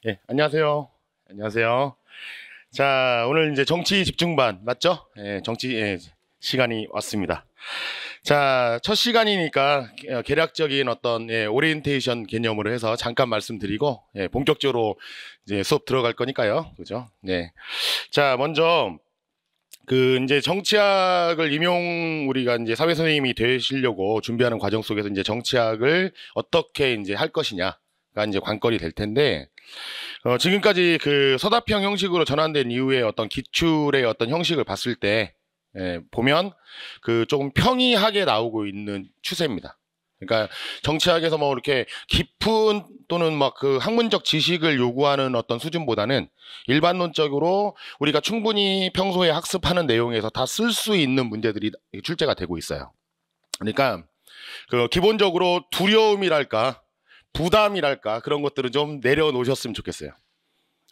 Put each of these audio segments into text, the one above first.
예, 안녕하세요. 안녕하세요. 자, 오늘 이제 정치 집중반 맞죠? 예, 정치 시간이 왔습니다. 자, 첫 시간이니까 개략적인 어떤 오리엔테이션 개념으로 해서 잠깐 말씀드리고 본격적으로 이제 수업 들어갈 거니까요. 그죠? 네. 자, 먼저 그 이제 정치학을 우리가 이제 사회 선생님이 되시려고 준비하는 과정 속에서 이제 정치학을 어떻게 이제 할 것이냐가 이제 관건이 될 텐데 지금까지 그 서답형 형식으로 전환된 이후에 어떤 기출의 어떤 형식을 봤을 때 보면 그 조금 평이하게 나오고 있는 추세입니다. 그러니까 정치학에서 뭐 이렇게 깊은 또는 막 그 학문적 지식을 요구하는 어떤 수준보다는 일반론적으로 우리가 충분히 평소에 학습하는 내용에서 다 쓸 수 있는 문제들이 출제가 되고 있어요. 그러니까 그 기본적으로 두려움이랄까 부담이랄까 그런 것들은 좀 내려놓으셨으면 좋겠어요.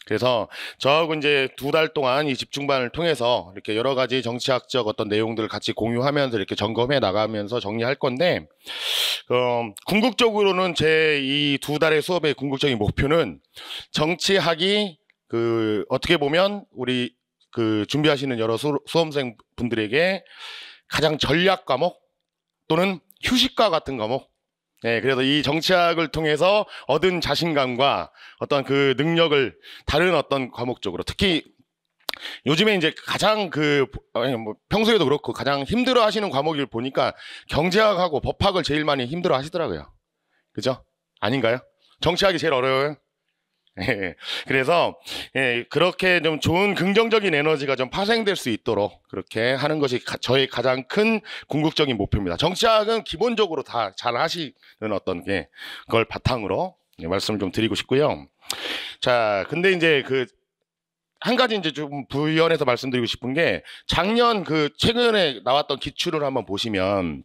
그래서 저하고 이제 2달 동안 이 집중반을 통해서 이렇게 여러 가지 정치학적 어떤 내용들을 같이 공유하면서 이렇게 점검해 나가면서 정리할 건데, 궁극적으로는 제 이 2달의 수업의 궁극적인 목표는 정치학이 그 어떻게 보면 우리 그 준비하시는 여러 수험생 분들에게 가장 전략 과목 또는 휴식과 같은 과목, 그래서 이 정치학을 통해서 얻은 자신감과 어떤 그 능력을 다른 어떤 과목 쪽으로 특히 요즘에 이제 가장 뭐 평소에도 그렇고 가장 힘들어 하시는 과목을 보니까 경제학하고 법학을 제일 많이 힘들어 하시더라고요. 그죠? 아닌가요? 정치학이 제일 어려워요. 그래서 그렇게 좀 좋은 긍정적인 에너지가 좀 파생될 수 있도록 그렇게 하는 것이 저의 가장 큰 궁극적인 목표입니다. 정치학은 기본적으로 다 잘 하시는 어떤 그걸 바탕으로 말씀을 좀 드리고 싶고요. 자, 근데 이제 한 가지 이제 좀 부연해서 말씀드리고 싶은 게 작년 최근에 나왔던 기출을 한번 보시면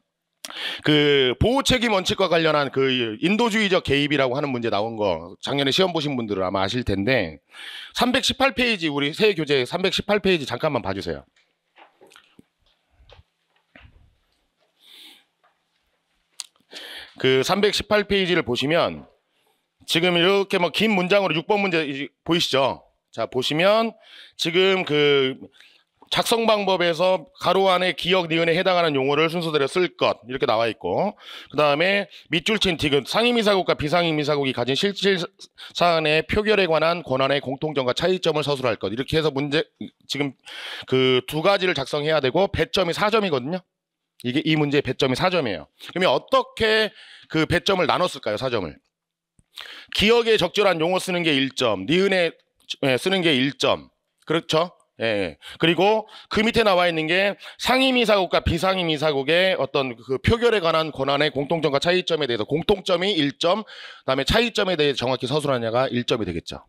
그 보호 책임 원칙과 관련한 그 인도주의적 개입이라고 하는 문제 나온 거 작년에 시험 보신 분들은 아마 아실 텐데 318페이지 우리 새 교재 318페이지 잠깐만 봐주세요. 그 318페이지를 보시면 지금 이렇게 뭐 긴 문장으로 6번 문제 보이시죠? 자, 보시면 지금 그 작성 방법에서 가로 안에 기역, 니은에 해당하는 용어를 순서대로 쓸 것 이렇게 나와 있고 그 다음에 밑줄 친 디귿 상임이사국과 비상임이사국이 가진 실질 사안의 표결에 관한 권한의 공통점과 차이점을 서술할 것 이렇게 해서 문제 지금 그 2가지를 작성해야 되고 배점이 4점이거든요. 이 문제의 배점이 4점이에요. 그러면 어떻게 그 배점을 나눴을까요? 4점을. 기역에 적절한 용어 쓰는 게 1점, 니은에 쓰는 게 1점. 그렇죠? 예. 그리고 그 밑에 나와 있는 게 상임이사국과 비상임이사국의 어떤 그 표결에 관한 권한의 공통점과 차이점에 대해서 공통점이 1점, 그다음에 차이점에 대해 정확히 서술하냐가 1점이 되겠죠.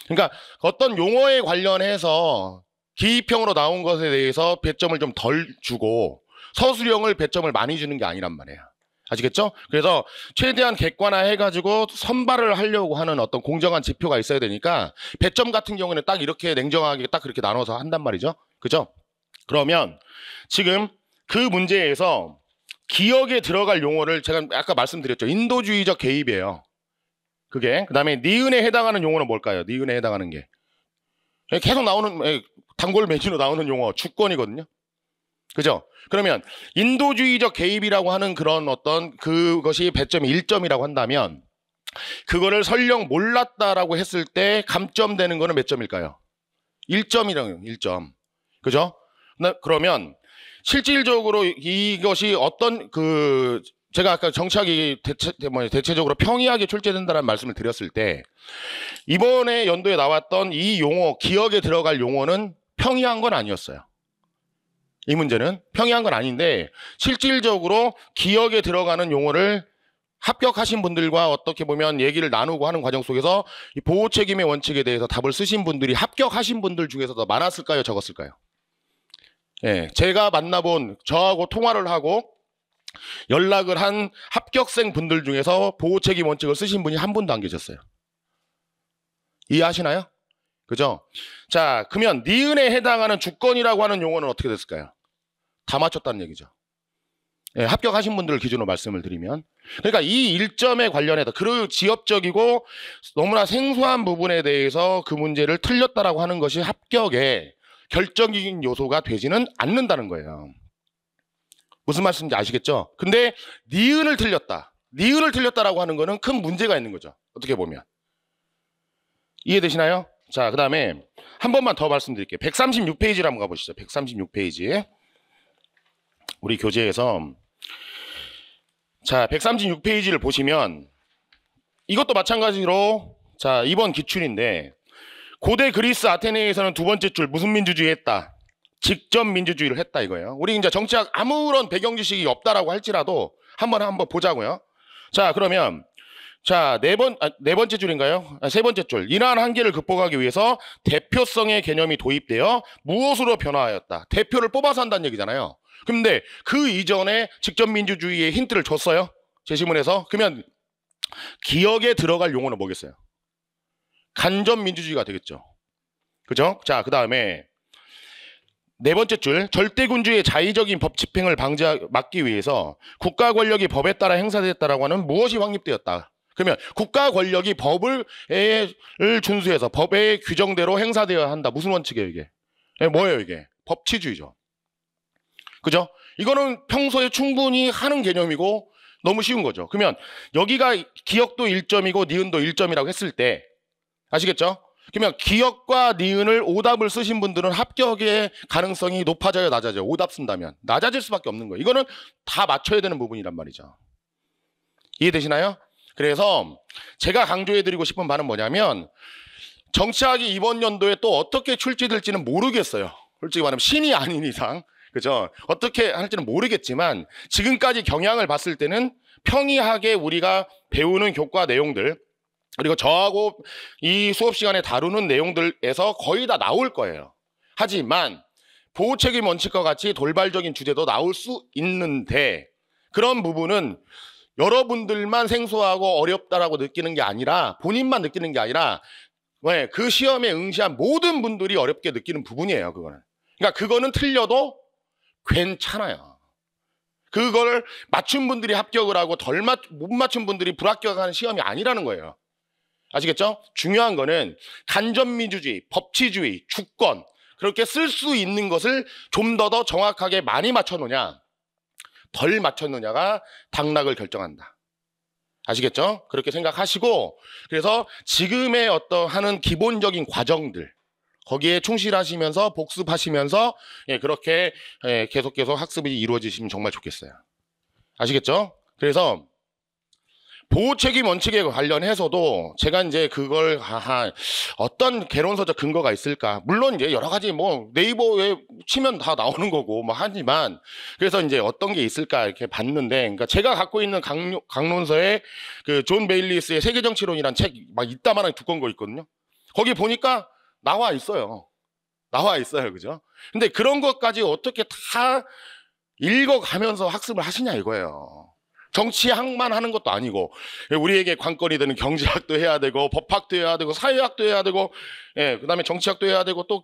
그러니까 어떤 용어에 관련해서 기입형으로 나온 것에 대해서 배점을 좀 덜 주고 서술형을 배점을 많이 주는 게 아니란 말이에요. 아시겠죠? 그래서 최대한 객관화해가지고 선발을 하려고 하는 어떤 공정한 지표가 있어야 되니까 배점 같은 경우는 딱 이렇게 냉정하게 딱 그렇게 나눠서 한단 말이죠. 그죠? 그러면 지금 그 문제에서 기억에 들어갈 용어를 제가 아까 말씀드렸죠. 인도주의적 개입이에요. 그게. 그 다음에 니은에 해당하는 용어는 뭘까요? 니은에 해당하는 게. 계속 나오는, 단골 메뉴로 나오는 용어, 주권이거든요. 그죠? 그러면 인도주의적 개입이라고 하는 그런 어떤 그것이 배점이 1점이라고 한다면 그거를 설령 몰랐다라고 했을 때 감점되는 거는 몇 점일까요? 1점이라고요. 1점. 그죠? 그러면 실질적으로 이것이 어떤 제가 아까 정치학이 대체적으로 평이하게 출제된다는 말씀을 드렸을 때 이번에 연도에 나왔던 이 용어, 기억에 들어갈 용어는 평이한 건 아니었어요. 이 문제는 평이한 건 아닌데 실질적으로 기억에 들어가는 용어를 합격하신 분들과 어떻게 보면 얘기를 나누고 하는 과정 속에서 이 보호 책임의 원칙에 대해서 답을 쓰신 분들이 합격하신 분들 중에서 더 많았을까요? 적었을까요? 제가 만나본 저하고 통화를 하고 연락을 한 합격생 분들 중에서 보호 책임 원칙을 쓰신 분이 한 분도 안 계셨어요. 이해하시나요? 그죠? 자, 그러면 니은에 해당하는 주권이라고 하는 용어는 어떻게 됐을까요? 다 맞췄다는 얘기죠. 예, 합격하신 분들을 기준으로 말씀을 드리면. 그러니까 이 1점에 관련해서 그 지엽적이고 너무나 생소한 부분에 대해서 그 문제를 틀렸다라고 하는 것이 합격의 결정적인 요소가 되지는 않는다는 거예요. 무슨 말씀인지 아시겠죠? 근데 니은을 틀렸다. 니은을 틀렸다라고 하는 거는 큰 문제가 있는 거죠. 어떻게 보면. 이해되시나요? 자, 그 다음에 한 번만 더 말씀드릴게요. 136페이지를 한번 가보시죠. 136페이지. 우리 교재에서 자, 136페이지를 보시면 이것도 마찬가지로 자, 이번 기출인데 고대 그리스 아테네에서는 두 번째 줄 무슨 민주주의 했다? 직접 민주주의를 했다 이거예요. 우리 이제 정치학 아무런 배경 지식이 없다라고 할지라도 한번 보자고요. 자, 그러면 자, 네 번째 줄인가요? 세 번째 줄. 이러한 한계를 극복하기 위해서 대표성의 개념이 도입되어 무엇으로 변화하였다? 대표를 뽑아서 한다는 얘기잖아요. 근데 그 이전에 직접 민주주의의 힌트를 줬어요. 제시문에서. 그러면 기억에 들어갈 용어는 뭐겠어요? 간접 민주주의가 되겠죠. 그죠? 자, 그 다음에 네 번째 줄. 절대군주의 자의적인 법 집행을 막기 위해서 국가 권력이 법에 따라 행사됐다라고 하는 무엇이 확립되었다? 그러면 국가 권력이 법을 준수해서 법의 규정대로 행사되어야 한다. 무슨 원칙이에요 이게? 뭐예요 이게? 법치주의죠. 그죠? 이거는 평소에 충분히 하는 개념이고 너무 쉬운 거죠. 그러면 여기가 기억도 1점이고 니은도 1점이라고 했을 때 아시겠죠? 그러면 기억과 니은을 오답을 쓰신 분들은 합격의 가능성이 높아져요, 낮아져요? 오답 쓴다면 낮아질 수밖에 없는 거예요. 이거는 다 맞춰야 되는 부분이란 말이죠. 이해되시나요? 그래서 제가 강조해드리고 싶은 바는 뭐냐면 정치학이 이번 연도에 또 어떻게 출제될지는 모르겠어요. 솔직히 말하면 신이 아닌 이상 그죠? 어떻게 할지는 모르겠지만 지금까지 경향을 봤을 때는 평이하게 우리가 배우는 교과 내용들 그리고 저하고 이 수업 시간에 다루는 내용들에서 거의 다 나올 거예요. 하지만 보호책임 원칙과 같이 돌발적인 주제도 나올 수 있는데 그런 부분은 여러분들만 생소하고 어렵다라고 느끼는 게 아니라 본인만 느끼는 게 아니라 그 시험에 응시한 모든 분들이 어렵게 느끼는 부분이에요. 그거는. 그러니까 그거는 틀려도 괜찮아요. 그걸 맞춘 분들이 합격을 하고 못 맞춘 분들이 불합격하는 시험이 아니라는 거예요. 아시겠죠? 중요한 거는 간접민주주의, 법치주의, 주권 그렇게 쓸 수 있는 것을 좀 더 정확하게 많이 맞춰놓냐 덜 맞췄느냐가 당락을 결정한다. 아시겠죠? 그렇게 생각하시고 그래서 지금의 하는 기본적인 과정들 거기에 충실하시면서 복습하시면서 그렇게 계속 학습이 이루어지시면 정말 좋겠어요. 아시겠죠? 그래서 보호책임 원칙에 관련해서도 제가 이제 그걸 어떤 개론서적 근거가 있을까? 물론 이제 여러 가지 뭐 네이버에 치면 다 나오는 거고 뭐 하지만 그래서 이제 어떤 게 있을까 이렇게 봤는데, 그러니까 제가 갖고 있는 강론서에 그 존 베일리스의 세계정치론이란 책 막 이따만한 두꺼운 거 있거든요. 거기 보니까 나와 있어요. 그죠? 근데 그런 것까지 어떻게 다 읽어가면서 학습을 하시냐 이거예요. 정치학만 하는 것도 아니고 우리에게 관건이 되는 경제학도 해야 되고 법학도 해야 되고 사회학도 해야 되고 그다음에 정치학도 해야 되고 또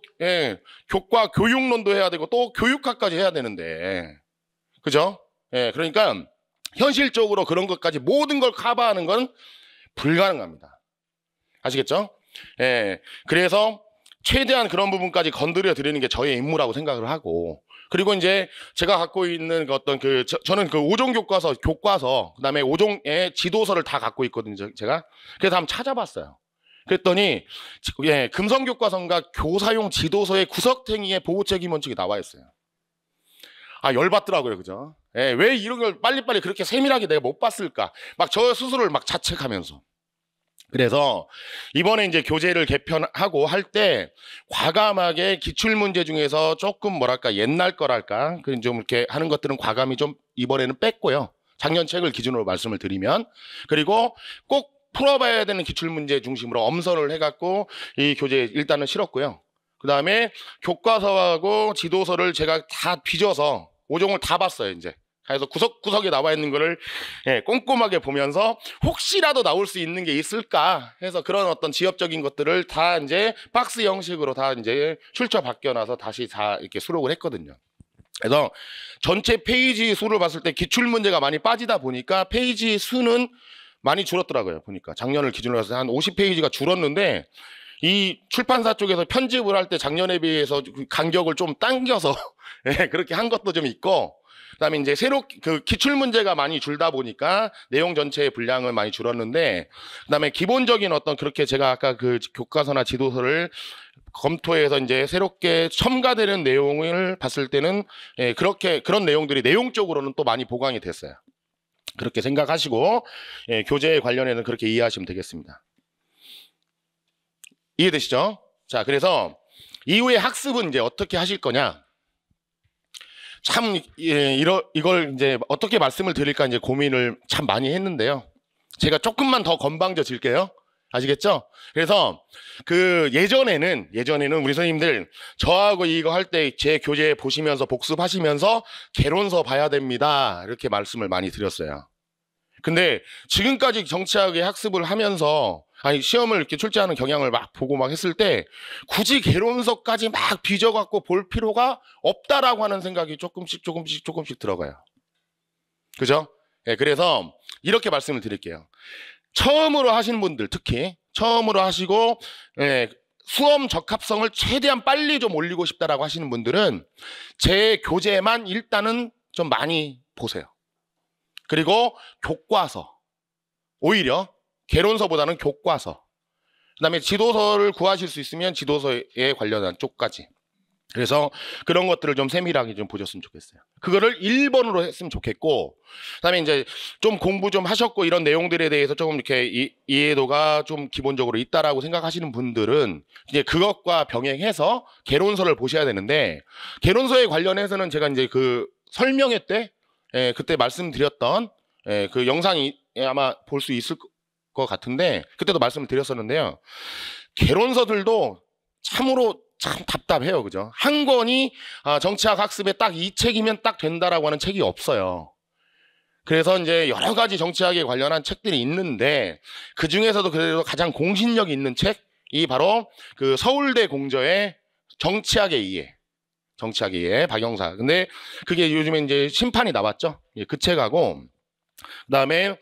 교과 교육론도 해야 되고 또 교육학까지 해야 되는데 그죠? 그러니까 현실적으로 그런 것까지 모든 걸 커버하는 건 불가능합니다. 아시겠죠? 그래서 최대한 그런 부분까지 건드려 드리는 게 저의 임무라고 생각을 하고, 그리고 이제 제가 갖고 있는 저는 그 5종 교과서 그다음에 5종의 지도서를 다 갖고 있거든요, 제가. 그래서 한번 찾아봤어요. 그랬더니 금성교과서인가 교사용 지도서의 구석탱이에 보호책임 원칙이 나와 있어요. 열받더라고요, 그죠? 왜 이런 걸 빨리빨리 그렇게 세밀하게 내가 못 봤을까? 막 저 스스로를 막 자책하면서. 그래서 이번에 이제 교재를 개편하고 할 때 과감하게 기출문제 중에서 조금 뭐랄까 옛날 거랄까 좀 이렇게 하는 것들은 과감히 좀 이번에는 뺐고요. 작년 책을 기준으로 말씀을 드리면, 그리고 꼭 풀어봐야 되는 기출문제 중심으로 엄선을 해갖고 이 교재에 일단은 실었고요. 그 다음에 교과서하고 지도서를 제가 다 빚어서 5종을 다 봤어요, 이제. 그래서 구석구석에 나와 있는 거를 꼼꼼하게 보면서 혹시라도 나올 수 있는 게 있을까 해서 그런 어떤 지엽적인 것들을 다 이제 박스 형식으로 다 이제 출처 바뀌어놔서 다시 다 이렇게 수록을 했거든요. 그래서 전체 페이지 수를 봤을 때 기출 문제가 많이 빠지다 보니까 페이지 수는 많이 줄었더라고요. 보니까 작년을 기준으로 해서 한 50페이지가 줄었는데 이 출판사 쪽에서 편집을 할 때 작년에 비해서 간격을 좀 당겨서 예, 그렇게 한 것도 좀 있고, 그다음에 이제 새로 그 기출 문제가 많이 줄다 보니까 내용 전체의 분량은 많이 줄었는데, 그다음에 기본적인 어떤 그렇게 제가 아까 그 교과서나 지도서를 검토해서 이제 새롭게 첨가되는 내용을 봤을 때는 예, 그렇게 그런 내용들이 내용적으로는 또 많이 보강이 됐어요. 그렇게 생각하시고 예, 교재에 관련해서는 그렇게 이해하시면 되겠습니다. 이해되시죠? 자, 그래서 이후에 학습은 이제 어떻게 하실 거냐? 참 이걸 이제 어떻게 말씀을 드릴까 이제 고민을 참 많이 했는데요. 제가 조금만 더 건방져질게요. 아시겠죠? 그래서 그 예전에는 우리 선생님들 저하고 이거 할 때 제 교재 보시면서 복습하시면서 개론서 봐야 됩니다. 이렇게 말씀을 많이 드렸어요. 근데 지금까지 정치학의 학습을 하면서 아니 시험을 이렇게 출제하는 경향을 막 보고 막 했을 때 굳이 개론서까지 막 빚어갖고 볼 필요가 없다라고 하는 생각이 조금씩 들어가요. 그죠? 예, 그래서 이렇게 말씀을 드릴게요. 처음으로 하시는 분들, 특히 처음으로 하시고 예, 수험 적합성을 최대한 빨리 좀 올리고 싶다라고 하시는 분들은 제 교재만 일단은 좀 많이 보세요. 그리고 교과서, 오히려 개론서보다는 교과서, 그다음에 지도서를 구하실 수 있으면 지도서에 관련한 쪽까지. 그래서 그런 것들을 좀 세밀하게 좀 보셨으면 좋겠어요. 그거를 1번으로 했으면 좋겠고, 그다음에 이제 좀 공부 좀 하셨고 이런 내용들에 대해서 조금 이렇게 이해도가 좀 기본적으로 있다라고 생각하시는 분들은 이제 그것과 병행해서 개론서를 보셔야 되는데, 개론서에 관련해서는 제가 이제 그 설명회 때 예, 그때 말씀드렸던 예, 그 영상이 아마 볼 수 있을 것 같은데 그때도 말씀을 드렸었는데요. 개론서들도 참으로 참 답답해요. 그죠? 한 권이 정치학 학습에 딱 이 책이면 딱 된다라고 하는 책이 없어요. 그래서 이제 여러 가지 정치학에 관련한 책들이 있는데 그 중에서도 그래도 가장 공신력 있는 책이 바로 그 서울대 공저의 정치학의 이해. 정치학의 이해, 박영사. 근데 그게 요즘에 이제 심판이 나왔죠. 그 책하고 그다음에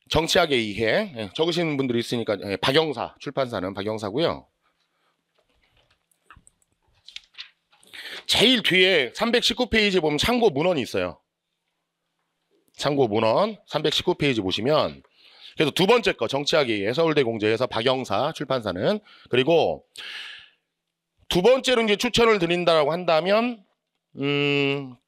정치학의 이해. 예, 적으시는 분들이 있으니까 예, 박영사 출판사는 박영사고요. 제일 뒤에 319페이지 보면 참고 문헌이 있어요. 참고 문헌 319페이지 보시면 그래서 두 번째 거 정치학의 이해 서울대 공저에서 박영사 출판사는, 그리고 두 번째로 이제 추천을 드린다라고 한다면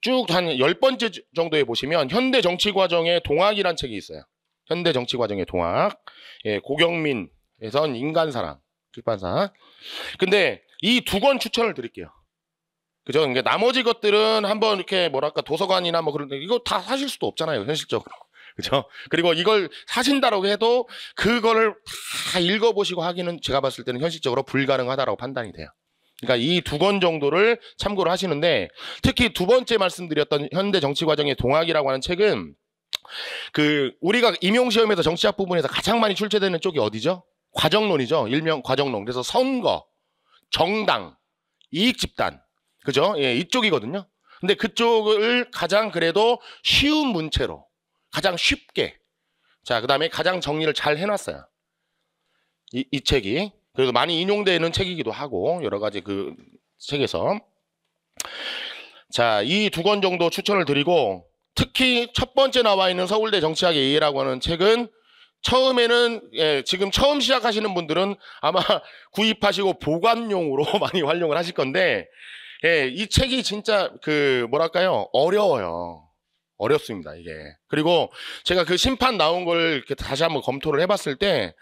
쭉 한 10번째 정도에 보시면 현대 정치 과정의 동학이라는 책이 있어요. 현대 정치 과정의 동학. 예, 고경민에서 인간사랑 출판사. 근데 이 두 권 추천을 드릴게요. 그죠? 그러니까 나머지 것들은 한번 이렇게 뭐랄까 도서관이나 뭐 그런 데 이거 다 사실 수도 없잖아요, 현실적으로. 그죠? 그리고 이걸 사신다라고 해도 그거를 다 읽어보시고 하기는 제가 봤을 때는 현실적으로 불가능하다라고 판단이 돼요. 그러니까 이 두 권 정도를 참고를 하시는데, 특히 두 번째 말씀드렸던 현대 정치 과정의 동학이라고 하는 책은 그 우리가 임용시험에서 정치학 부분에서 가장 많이 출제되는 쪽이 어디죠? 과정론이죠. 일명 과정론. 그래서 선거, 정당, 이익집단, 그죠? 예, 이쪽이거든요. 근데 그쪽을 가장 그래도 쉬운 문체로 가장 쉽게, 자, 그다음에 가장 정리를 잘 해놨어요. 이 책이 그래도 많이 인용되는 책이기도 하고 여러 가지 그 책에서. 자, 이 두 권 정도 추천을 드리고, 특히 첫 번째 나와 있는 서울대 정치학의 이해라고 하는 책은 처음에는 예, 지금 처음 시작하시는 분들은 아마 구입하시고 보관용으로 많이 활용을 하실 건데, 예, 이 책이 진짜 그 뭐랄까요, 어렵습니다 이게. 그리고 제가 그 심판 나온 걸 이렇게 다시 한번 검토를 해봤을 때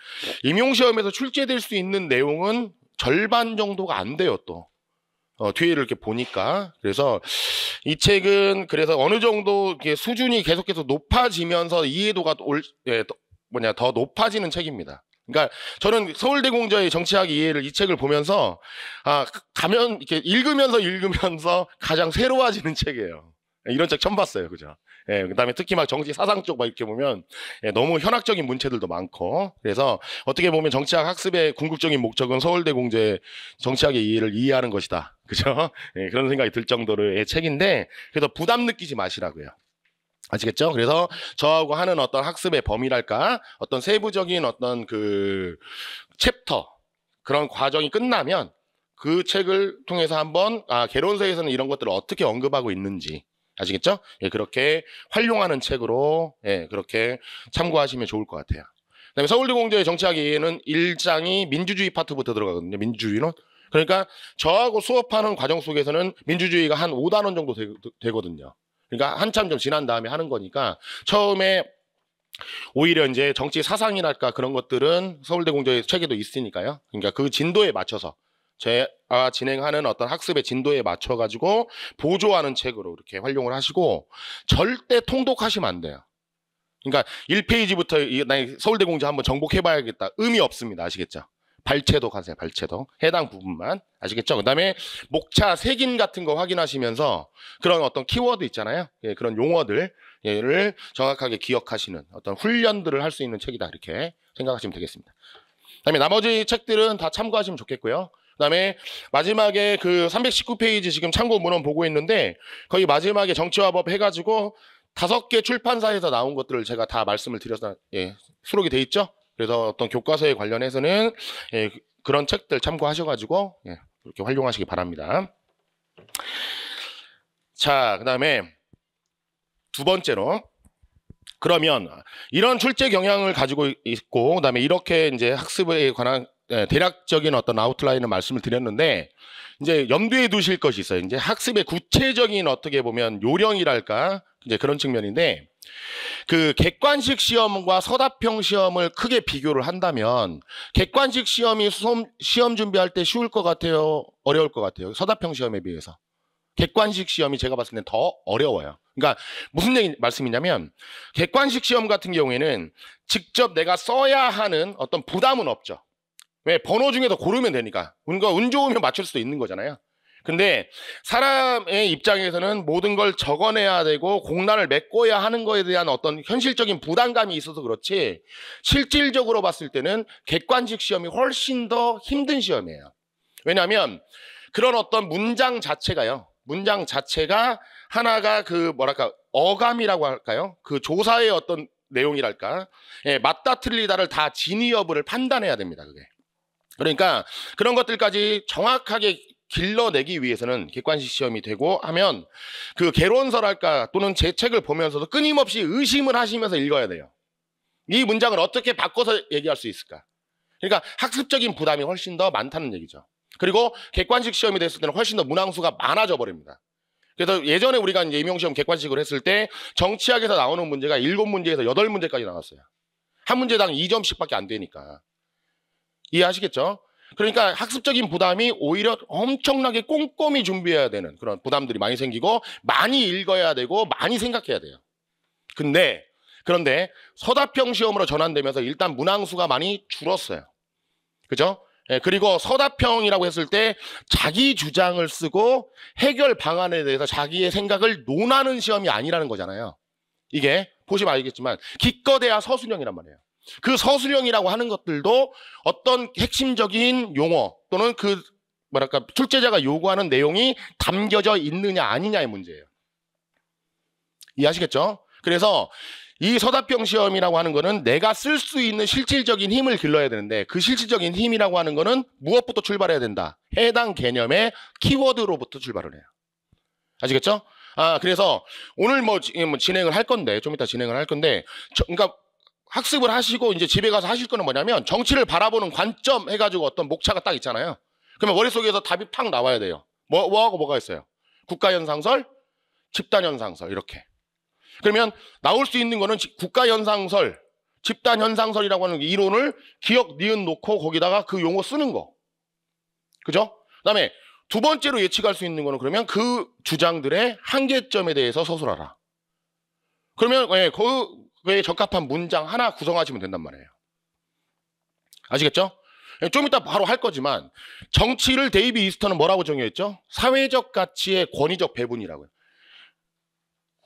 임용시험에서 출제될 수 있는 내용은 절반 정도가 안 돼요. 또 뒤를 이렇게 보니까. 그래서 이 책은 그래서 어느 정도 이렇게 수준이 계속해서 높아지면서 이해도가 더 높아지는 책입니다. 그러니까 저는 서울대 공저의 정치학 이해를 이 책을 보면서 가면 이렇게 읽으면서 가장 새로워지는 책이에요. 이런 책 처음 봤어요. 그죠? 예, 그다음에 특히 막 정치 사상 쪽 막 이렇게 보면 예, 너무 현학적인 문체들도 많고 그래서 어떻게 보면 정치학 학습의 궁극적인 목적은 서울대 공제 정치학의 이해를 이해하는 것이다. 그죠? 예, 그런 생각이 들 정도로의 책인데 그래서 부담 느끼지 마시라고요. 아시겠죠? 그래서 저하고 하는 어떤 학습의 범위랄까 어떤 세부적인 어떤 그 챕터 그런 과정이 끝나면 그 책을 통해서 한번 개론서에서는 이런 것들을 어떻게 언급하고 있는지 아시겠죠? 예, 그렇게 활용하는 책으로 예, 그렇게 참고하시면 좋을 것 같아요. 그다음에 서울대 공제의 정치학 이해는 1장이 민주주의 파트부터 들어가거든요. 민주주의는 그러니까 저하고 수업하는 과정 속에서는 민주주의가 한 5단원 정도 되거든요. 그러니까 한참 좀 지난 다음에 하는 거니까 처음에 오히려 이제 정치 사상이랄까 그런 것들은 서울대 공제 책에도 있으니까요. 그러니까 그 진도에 맞춰서 제가 진행하는 어떤 학습의 진도에 맞춰 가지고 보조하는 책으로 이렇게 활용을 하시고 절대 통독하시면 안 돼요. 그러니까 1페이지부터 나 서울대 공제 한번 정복해 봐야겠다. 의미 없습니다. 아시겠죠? 발췌독 하세요. 발췌독. 해당 부분만. 아시겠죠? 그다음에 목차 색인 같은 거 확인하시면서 그런 어떤 키워드 있잖아요. 예, 그런 용어들을 정확하게 기억하시는 어떤 훈련들을 할 수 있는 책이다. 이렇게 생각하시면 되겠습니다. 그다음에 나머지 책들은 다 참고하시면 좋겠고요. 그다음에 마지막에 그 319페이지 지금 참고 문헌 보고 있는데 거기 마지막에 정치화법 해가지고 5개 출판사에서 나온 것들을 제가 다 말씀을 드려서 예, 수록이 돼 있죠. 그래서 어떤 교과서에 관련해서는 예, 그런 책들 참고하셔가지고 예, 이렇게 활용하시기 바랍니다. 자, 그다음에 두 번째로 그러면 이런 출제 경향을 가지고 있고 그다음에 이렇게 이제 학습에 관한 대략적인 어떤 아웃라인을 말씀을 드렸는데 이제 염두에 두실 것이 있어요. 이제 학습의 구체적인 어떻게 보면 요령이랄까 이제 그런 측면인데 그 객관식 시험과 서답형 시험을 크게 비교를 한다면 객관식 시험이 시험 준비할 때 쉬울 것 같아요? 어려울 것 같아요? 서답형 시험에 비해서. 객관식 시험이 제가 봤을 때 더 어려워요. 그러니까 무슨 말씀이냐면 객관식 시험 같은 경우에는 직접 내가 써야 하는 어떤 부담은 없죠. 왜? 번호 중에서 고르면 되니까. 그러니까 운 좋으면 맞출 수도 있는 거잖아요. 근데 사람의 입장에서는 모든 걸 적어내야 되고 공란을 메꿔야 하는 거에 대한 어떤 현실적인 부담감이 있어서 그렇지 실질적으로 봤을 때는 객관식 시험이 훨씬 더 힘든 시험이에요. 왜냐하면 그런 어떤 문장 자체가요. 문장 자체가 하나가 그 뭐랄까 어감이라고 할까요? 그 조사의 어떤 내용이랄까 예, 맞다 틀리다를 다 진위 여부를 판단해야 됩니다. 그게. 그러니까 그런 것들까지 정확하게 길러내기 위해서는 객관식 시험이 되고 하면 그 개론서랄까 또는 제 책을 보면서도 끊임없이 의심을 하시면서 읽어야 돼요. 이 문장을 어떻게 바꿔서 얘기할 수 있을까? 그러니까 학습적인 부담이 훨씬 더 많다는 얘기죠. 그리고 객관식 시험이 됐을 때는 훨씬 더 문항수가 많아져 버립니다. 그래서 예전에 우리가 이제 임용시험 객관식으로 했을 때 정치학에서 나오는 문제가 7문제에서 8문제까지 나왔어요. 한 문제당 2점씩밖에 안 되니까. 이해하시겠죠? 그러니까 학습적인 부담이 오히려 엄청나게 꼼꼼히 준비해야 되는 그런 부담들이 많이 생기고 많이 읽어야 되고 많이 생각해야 돼요. 그런데 서답형 시험으로 전환되면서 일단 문항수가 많이 줄었어요. 그죠? 예, 그리고 서답형이라고 했을 때 자기 주장을 쓰고 해결 방안에 대해서 자기의 생각을 논하는 시험이 아니라는 거잖아요. 이게 보시면 알겠지만 기껏해야 서술형이란 말이에요. 그 서술형이라고 하는 것들도 어떤 핵심적인 용어 또는 그 뭐랄까 출제자가 요구하는 내용이 담겨져 있느냐 아니냐의 문제예요. 이해하시겠죠? 그래서 이 서답형 시험이라고 하는 거는 내가 쓸 수 있는 실질적인 힘을 길러야 되는데 그 실질적인 힘이라고 하는 거는 무엇부터 출발해야 된다? 해당 개념의 키워드로부터 출발을 해요. 아시겠죠? 그래서 오늘 뭐 진행을 할 건데 좀 이따 진행을 할 건데 그러니까 학습을 하시고 이제 집에 가서 하실 거는 뭐냐면 정치를 바라보는 관점 해가지고 어떤 목차가 딱 있잖아요. 그러면 머릿속에서 답이 팍 나와야 돼요. 뭐하고 뭐가 있어요? 국가현상설, 집단현상설 이렇게. 그러면 나올 수 있는 거는 국가현상설, 집단현상설이라고 하는 이론을 기억, 니은 놓고 거기다가 그 용어 쓰는 거. 그죠? 그다음에 두 번째로 예측할 수 있는 거는 그러면 그 주장들의 한계점에 대해서 서술하라. 그러면 그에 적합한 문장 하나 구성하시면 된단 말이에요. 아시겠죠? 좀 이따 바로 할 거지만 정치를 데이비 이스터는 뭐라고 정의했죠? 사회적 가치의 권위적 배분이라고요.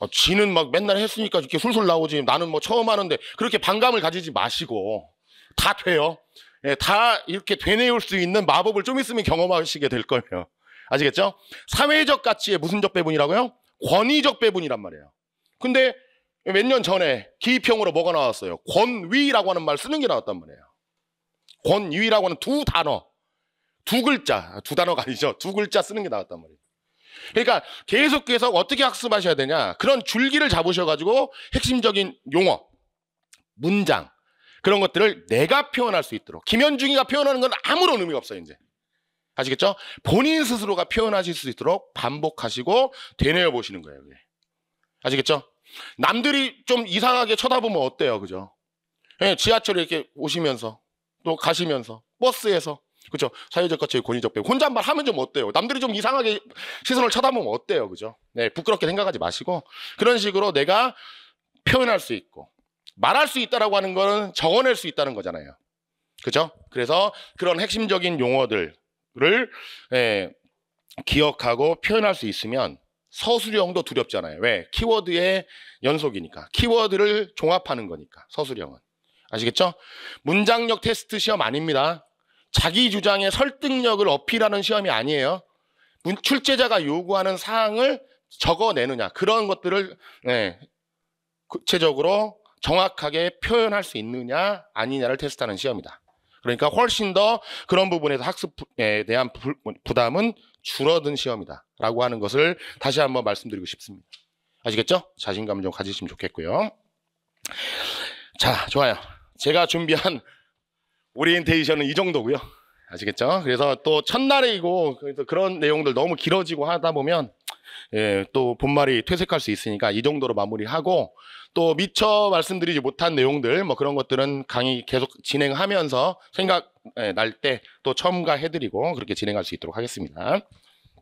지는 막 맨날 했으니까 이렇게 술술 나오지. 나는 뭐 처음 하는데 그렇게 반감을 가지지 마시고 다 돼요. 예, 다 이렇게 되뇌울 수 있는 마법을 좀 있으면 경험하시게 될 거예요. 아시겠죠? 사회적 가치의 무슨 적 배분이라고요? 권위적 배분이란 말이에요. 근데 몇 년 전에 기입형으로 뭐가 나왔어요? 권위라고 하는 말 쓰는 게 나왔단 말이에요. 권위라고 하는 두 단어, 두 글자, 두 단어가 아니죠. 두 글자 쓰는 게 나왔단 말이에요. 그러니까 계속해서 어떻게 학습하셔야 되냐? 그런 줄기를 잡으셔가지고 핵심적인 용어, 문장 그런 것들을 내가 표현할 수 있도록. 김현중이가 표현하는 건 아무런 의미가 없어요. 이제 아시겠죠? 본인 스스로가 표현하실 수 있도록 반복하시고 되뇌어 보시는 거예요. 이게. 아시겠죠? 남들이 좀 이상하게 쳐다보면 어때요, 그죠? 예, 지하철에 이렇게 오시면서 또 가시면서 버스에서 그죠? 사회적 가치의 권위적 배분 혼잣말 하면 좀 어때요? 남들이 좀 이상하게 시선을 쳐다보면 어때요, 그죠? 네, 부끄럽게 생각하지 마시고 그런 식으로 내가 표현할 수 있고 말할 수 있다라고 하는 거는 적어낼 수 있다는 거잖아요, 그죠? 그래서 그런 핵심적인 용어들을 기억하고 표현할 수 있으면 서술형도 두렵잖아요. 왜? 키워드의 연속이니까. 키워드를 종합하는 거니까. 서술형은. 아시겠죠? 문장력 테스트 시험 아닙니다. 자기 주장의 설득력을 어필하는 시험이 아니에요. 출제자가 요구하는 사항을 적어내느냐. 그런 것들을 구체적으로 정확하게 표현할 수 있느냐 아니냐를 테스트하는 시험이다. 그러니까 훨씬 더 그런 부분에서 학습에 대한 부담은 줄어든 시험이다 라고 하는 것을 다시 한번 말씀드리고 싶습니다. 아시겠죠? 자신감을 좀 가지시면 좋겠고요. 자, 좋아요. 제가 준비한 오리엔테이션은 이 정도고요. 아시겠죠? 그래서 또 첫날이고 그런 내용들 너무 길어지고 하다 보면 또 본말이 퇴색할 수 있으니까 이 정도로 마무리하고 또 미처 말씀드리지 못한 내용들 뭐 그런 것들은 강의 계속 진행하면서 생각 날 때 또 첨가해드리고 그렇게 진행할 수 있도록 하겠습니다.